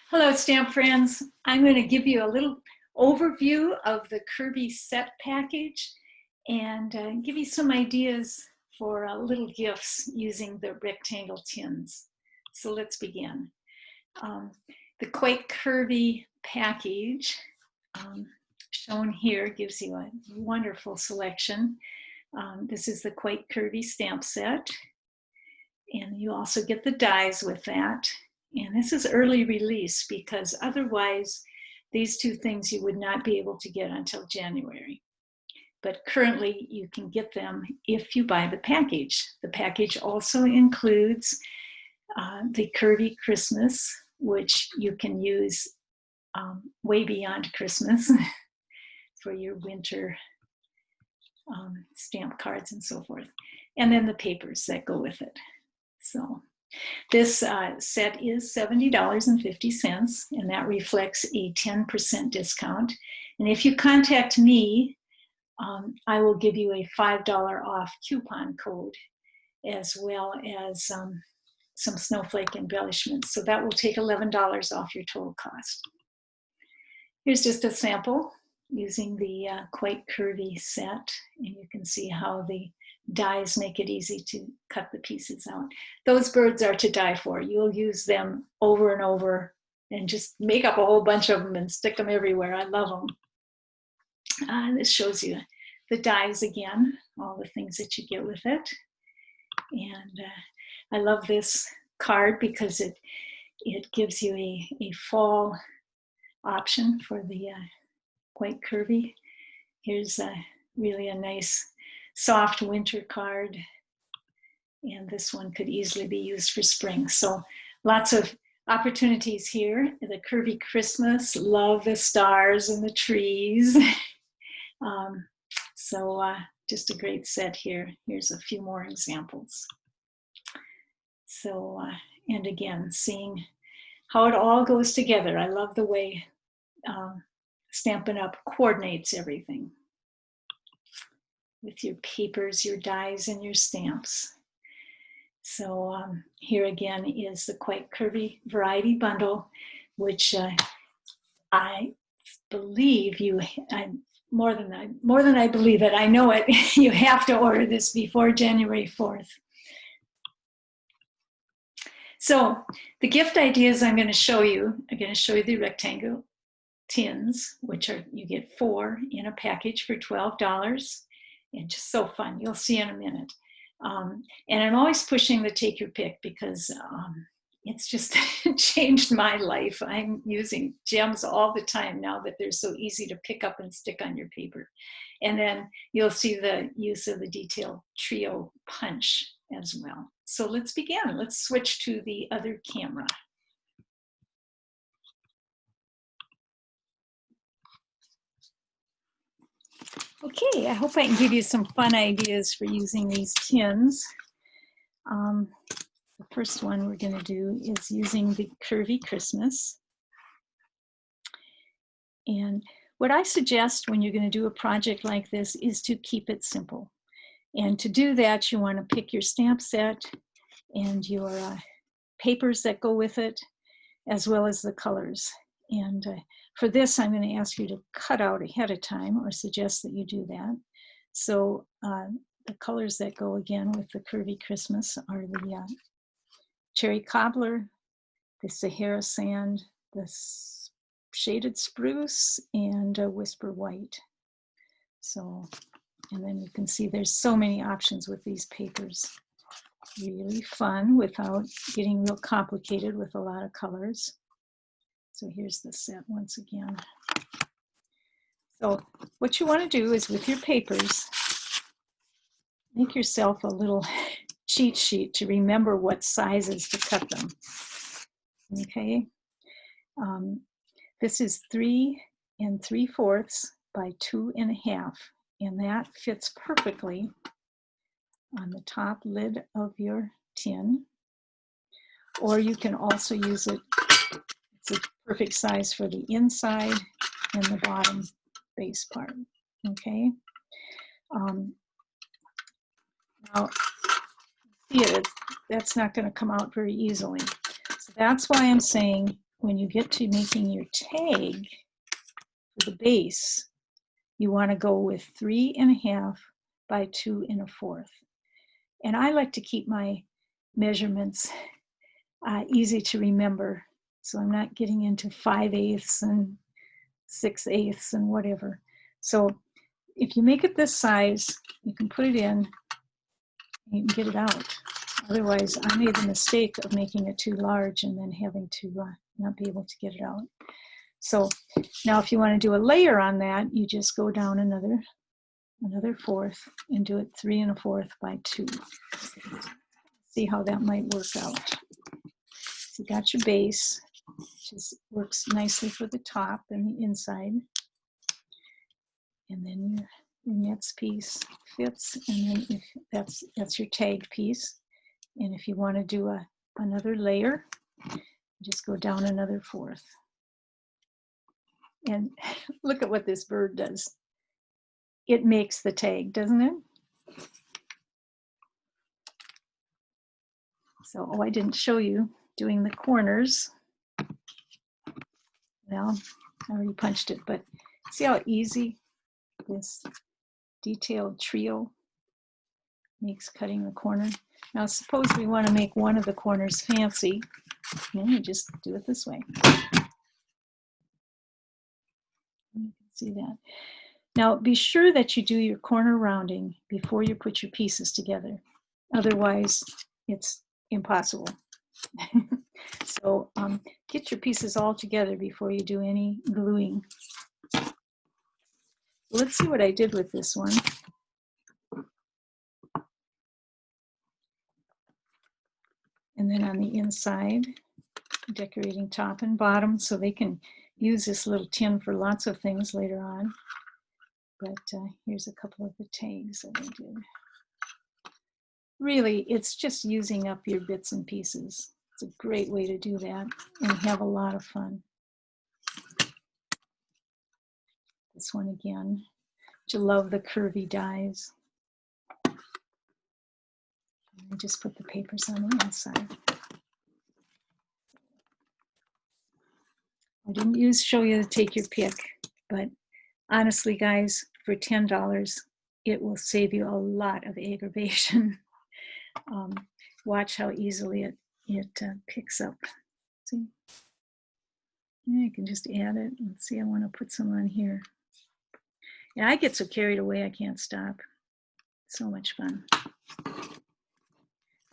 Hello, stamp friends. I'm going to give you a little overview of the Curvy set package and give you some ideas for little gifts using the rectangle tins. So let's begin. The Quite Curvy package shown here gives you a wonderful selection. This is the Quite Curvy stamp set, and you also get the dies with that. And this is early release because otherwise these two things you would not be able to get until January. But currently you can get them if you buy the package. The package also includes the Curvy Christmas, which you can use way beyond Christmas for your winter stamp cards and so forth. And then the papers that go with it. So this set is $70.50, and that reflects a 10% discount. And if you contact me, I will give you a $5 off coupon code, as well as some snowflake embellishments. So that will take $11 off your total cost. Here's just a sample using the Quite Curvy set, and you can see how the dies make it easy to cut the pieces out. Those birds are to die for. You'll use them over and over and just make up a whole bunch of them and stick them everywhere. I love them. This shows you the dies again, all the things that you get with it. And I love this card because it gives you a fall option for the Quite Curvy. Here's really a nice soft winter card, and this one could easily be used for spring. So lots of opportunities here. The Curvy Christmas, love the stars and the trees. Just a great set here. Here's a few more examples. So, and again, seeing how it all goes together. I love the way Stampin' Up! Coordinates everything with your papers, your dies, and your stamps. So here again is the Quite Curvy Variety Bundle, which I believe more than I believe it, I know it, you have to order this before January 4th. So the gift ideas I'm going to show you the rectangle tins, which you get 4 in a package for $12. And just so fun. You'll see in a minute. And I'm always pushing the take your pick because it's just changed my life. I'm using gems all the time now that they're so easy to pick up and stick on your paper. And then you'll see the use of the detail trio punch as well. So let's begin. Let's switch to the other camera. Okay, I hope I can give you some fun ideas for using these tins. The first one we're going to do is using the Curvy Christmas. And what I suggest when you're going to do a project like this is to keep it simple. And to do that, you want to pick your stamp set and your papers that go with it, as well as the colors. And for this, I'm going to ask you to cut out ahead of time, or suggest that you do that. So the colors that go again with the Curvy Christmas are the Cherry Cobbler, the Sahara Sand, the Shaded Spruce, and Whisper White. So, and then you can see there's so many options with these papers. Really fun without getting real complicated with a lot of colors. So here's the set once again. So what you want to do is with your papers, make yourself a little cheat sheet to remember what sizes to cut them. Okay. This is 3 3/4 by 2 1/2, and that fits perfectly on the top lid of your tin. Or you can also use it, it's a perfect size for the inside and the bottom base part, okay? Now, see it, that's not going to come out very easily. So that's why I'm saying when you get to making your tag for the base, you want to go with 3.5 by 2 1/4. And I like to keep my measurements easy to remember, so I'm not getting into 5/8 and 6/8 and whatever. So if you make it this size, you can put it in, you can get it out. Otherwise, I made the mistake of making it too large and then having to not be able to get it out. So now if you want to do a layer on that, you just go down another 1/4 and do it 3 1/4 by 2. See how that might work out. So you got your base, which works nicely for the top and the inside. And then your next piece fits, and then if that's your tag piece. And if you want to do another layer, just go down another 1/4. And look at what this bird does. It makes the tag, doesn't it? So, I didn't show you doing the corners. Well, I already punched it, but see how easy this detailed trio makes cutting the corner. Now, suppose we want to make one of the corners fancy, and you just do it this way. You can see that. Now, be sure that you do your corner rounding before you put your pieces together. Otherwise, it's impossible. So get your pieces all together before you do any gluing. Let's see what I did with this one. And then on the inside, decorating top and bottom so they can use this little tin for lots of things later on. But here's a couple of the tags that I did. Really, it's just using up your bits and pieces. It's a great way to do that and have a lot of fun. This one again, I love the curvy dies. I just put the papers on the inside. I didn't show you to take your pick, but honestly, guys, for $10, it will save you a lot of aggravation. Watch how easily it picks up. See? Yeah, you can just add it. Let's see, I want to put some on here. Yeah, I get so carried away, I can't stop. So much fun.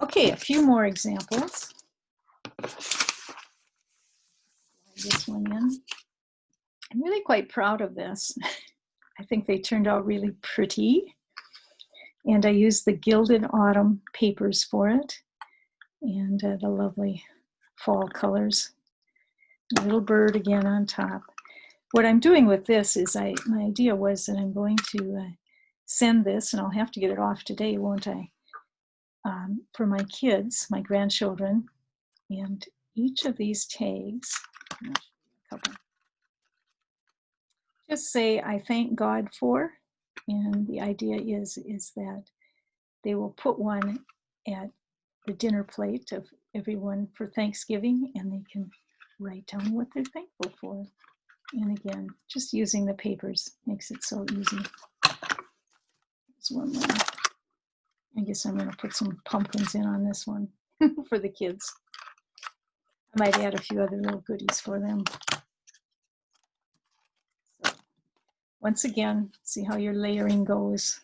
Okay, a few more examples. This one in. I'm really quite proud of this. I think they turned out really pretty. And I used the Gilded Autumn papers for it. And the lovely fall colors. A little bird again on top. What I'm doing with this is my idea was that I'm going to send this, and I'll have to get it off today, won't I? For my kids, my grandchildren, and each of these tags, just say I thank God for, and the idea is that they will put one at the dinner plate of everyone for Thanksgiving, and they can write down what they're thankful for. And again, just using the papers makes it so easy. There's one more. I guess I'm going to put some pumpkins in on this one for the kids. I might add a few other little goodies for them. So, once again, see how your layering goes.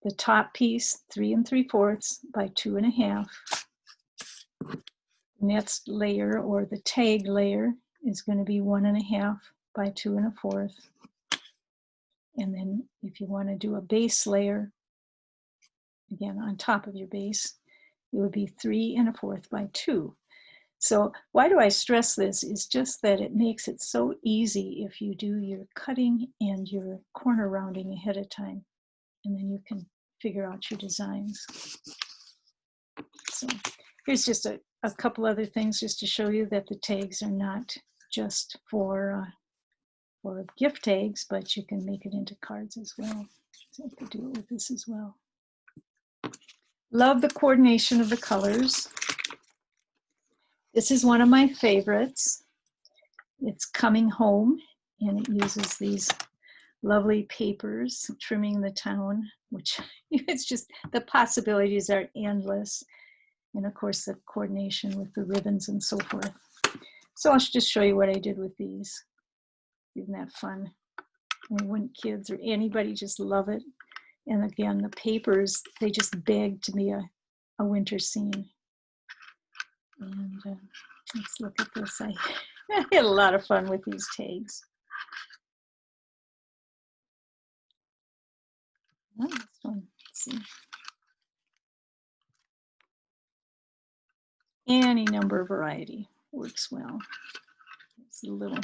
The top piece, 3 3/4 by 2 1/2. Next layer, or the tag layer, is going to be 1 1/2 by 2 1/4. And then if you want to do a base layer, again on top of your base, it would be 3 1/4 by 2. So why do I stress this? Is just that it makes it so easy if you do your cutting and your corner rounding ahead of time, and then you can figure out your designs. So here's just a couple other things just to show you that the tags are not just for gift tags, but you can make it into cards as well. So I could do it with this as well. Love the coordination of the colors. This is one of my favorites. It's Coming Home, and it uses these lovely papers, Trimming the Town, which it's just, the possibilities are endless. And of course, the coordination with the ribbons and so forth. So I'll just show you what I did with these. Isn't that fun? And wouldn't kids or anybody just love it? And again, the papers, they just beg to be a winter scene. And let's look at this. I had a lot of fun with these tags. Oh, this one, let's see. Any number of variety works well. It's a little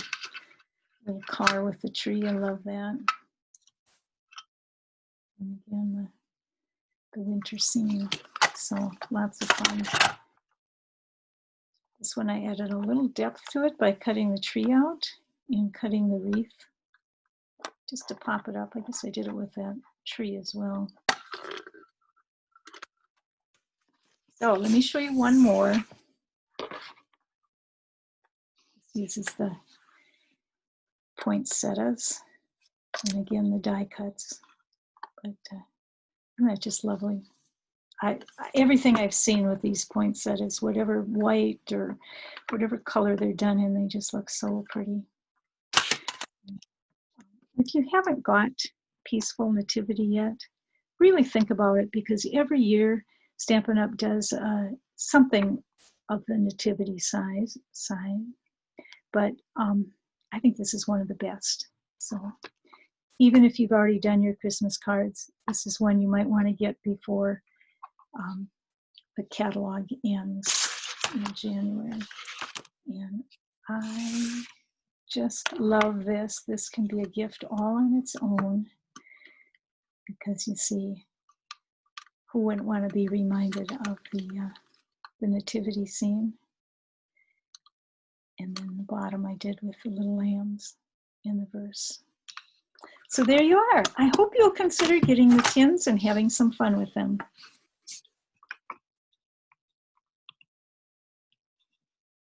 car with the tree. I love that. And again, the winter scene. So lots of fun. This one I added a little depth to it by cutting the tree out and cutting the wreath just to pop it up. I guess I did it with that tree as well. So let me show you one more. This uses the poinsettias and again the die cuts. But that's just lovely. Everything I've seen with these poinsettias, whatever white or whatever color they're done in, they just look so pretty. If you haven't got Peaceful Nativity yet, really think about it, because every year Stampin' Up! Does something of the nativity side. But I think this is one of the best. So even if you've already done your Christmas cards, this is one you might want to get before the catalog ends in January. And I just love this. This can be a gift all on its own, because you see, who wouldn't want to be reminded of the nativity scene? And then the bottom I did with the little lambs in the verse. So there you are. I hope you'll consider getting the tins and having some fun with them.